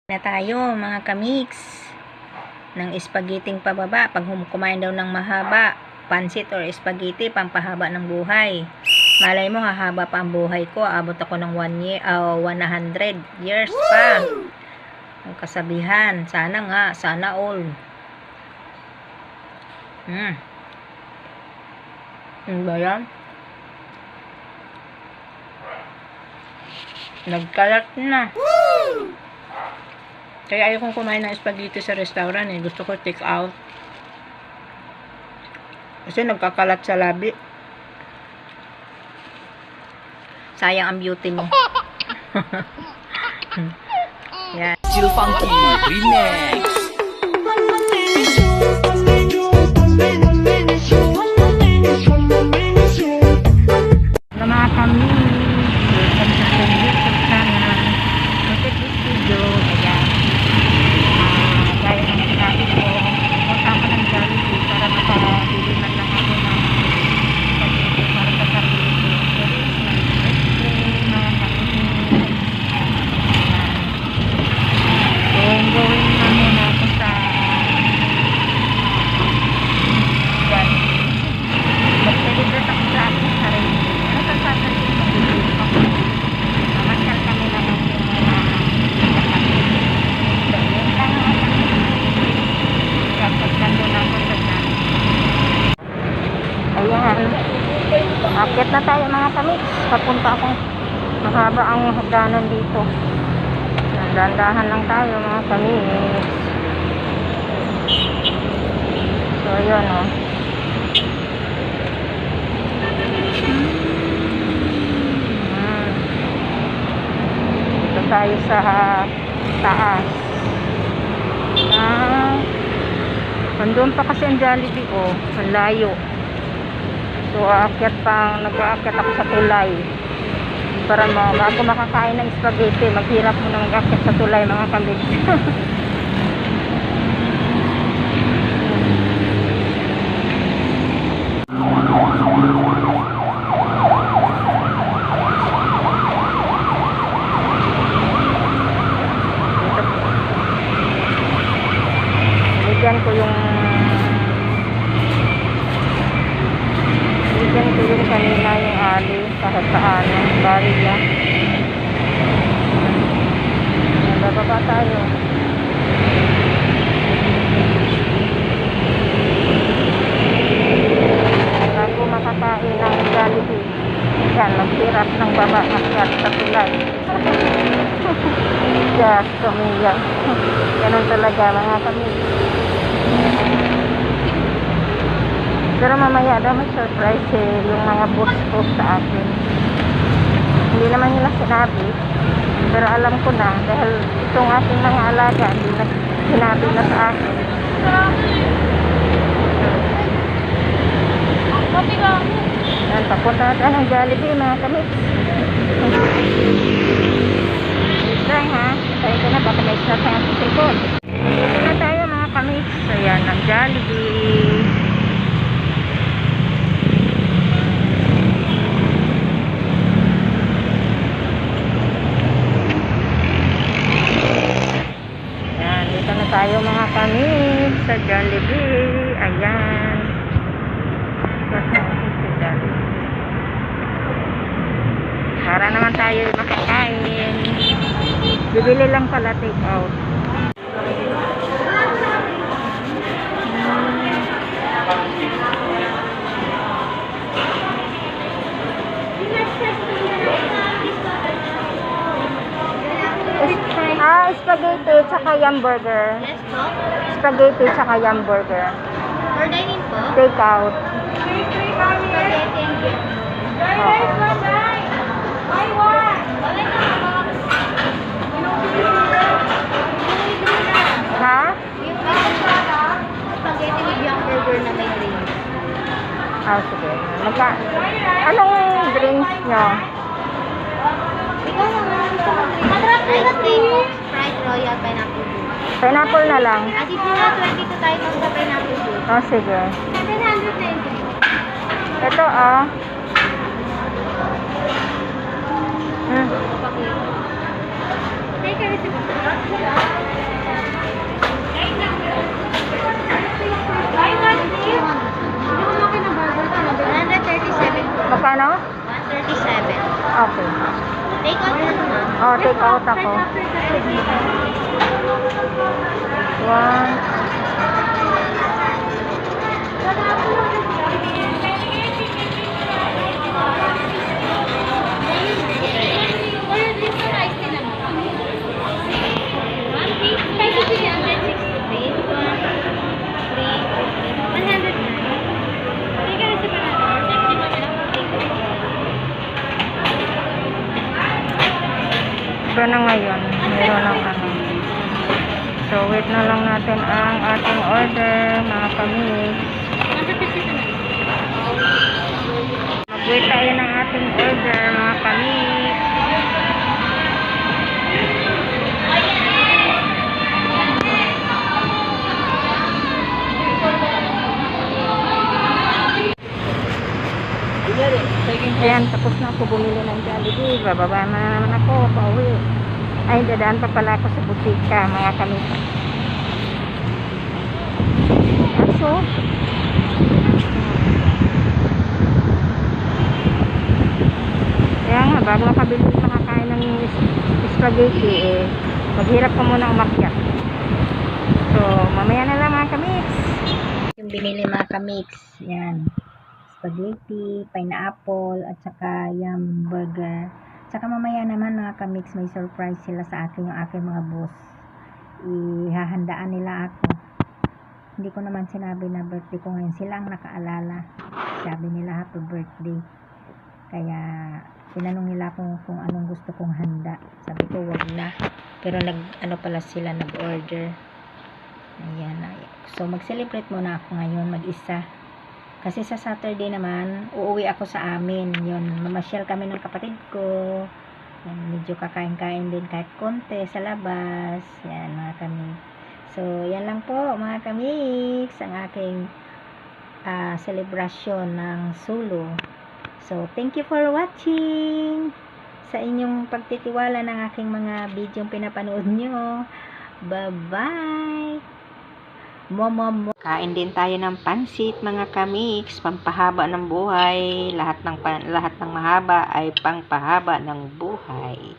Na tayo mga kamix ng spaghetti pababa. Pag kumain daw ng mahaba, pansit or spaghetti, pampahaba ng buhay. Malay mo, hahaba pa ang buhay ko. Abot ako ng 100 years pa. Ang kasabihan. Sana nga, sana all. Ano ba yan? Nagkalat na. Kaya ayaw kong kumain ng spaghetti sa restaurant eh. Gusto ko take out. Kasi nagkakalat sa labi. Sayang ang beauty mo. Yan. Chill Funky Remix. Hello mga kami. Welcome sa aking YouTube channel. Look at this video. Ayan. Gaya ng sinabi ko, punta ako ng Jollibee para makabili man lang ako ng spaghetti para sa sarili ko. There is my birthday, mga kami. Going na muna ako sa Jollibee. Mag-celebrate ako sa aking sarili. Ano sa sarili ko? Mamasyal kami na ng mga so, yun lang ang kapag nandun ako sa Jollibee. Ayan. Akit na tayo mga kamix. Papunta akong mahaba ang hagdanan dito. Dandahan lang tayo mga kamix. So, yun o. Dito tayo sa taas. Andun pa kasi ang Jollibee ko. Ang layo. So, nag-aakyat ako sa tulay. Para bago makakain ng spaghetti, maghirap mo na mag-aakyat sa tulay mga kamix. Bigyan ko yung kanina yung ali kahit saan yung bariya. Bababa tayo. Bago makakain ng Jollibee, yan, maghirap ng baba akyat sa tulay. Yes, tumiyak. Ganun talaga mga kami. Pero mamaya daw may surprise yung mga boss ko sa akin. Hindi naman nila sinabi, pero alam ko na dahil itong aking mga alaga hindi na sinabi na sa akin. Yan, papunta na tayo ng Jollibee mga kamix. Wait lang ha, tayo ko na baka may snap sa aking sikod. Dito na tayo mga kamix. Ayan, ng Jollibee. Tayo mga kamix sa Jollibee. Ayan. Para naman tayo makakain. Bibili lang pala take out. Spaghetti tsaka yum burger. Yes po. Spaghetti tsaka yum burger. For dining po. Take out. Spaghetti and beef. Ha? Yung spaghetti with yum burger na may drinks. Sige. Anong drinks nyo? Ikaw naman. Ice cream, Sprite, Royal, pineapple juice. Pineapple na lang. Additional 22 tayo sa pineapple juice. Sige. 790. Ito Take a receipt. Take out na naman. Oh, take out ako. One. Iba na ngayon. Meron ng ano. So, wait na lang natin ang ating order, mga kamix. Mag-wait tayo ng ating order, mga kamix. Ayan, tapos na ako bumili ng Jollibee. Bababa na naman ako, pauwi. Ay, dadaan pa pala ako sa butika, mga kamix. Aso. Kaya nga, bago makabili makakain ng spaghetti, eh, maghirap ka muna umakyat. So, mamaya na lang mga kamix. Yung binili mga kamix, yan. Spaghetti, pineapple, at saka yung burger. Saka mamaya naman mga kamix, may surprise sila sa akin, yung aking mga boss. Ihahandaan nila ako. Hindi ko naman sinabi na birthday ko ngayon. Sila ang nakaalala. Sabi nila happy birthday. Kaya tinanong nila kung anong gusto kong handa. Sabi ko wag na. Pero ano pala sila nag-order. Ayan. So mag-celebrate muna ako ngayon mag-isa. Kasi sa Saturday naman, uuwi ako sa amin. Yun, mamasyal kami ng kapatid ko. Yan, medyo kakain-kain din kahit konti sa labas. Yan, mga kamix. So, yan lang po, mga kamix, ang aking celebration ng Sulu. So, thank you for watching. Sa inyong pagtitiwala ng aking mga video pinapanood nyo. Bye-bye! Kain din tayo ng pansit mga kamix, pampahaba ng buhay. Lahat ng mahaba ay pangpahaba ng buhay.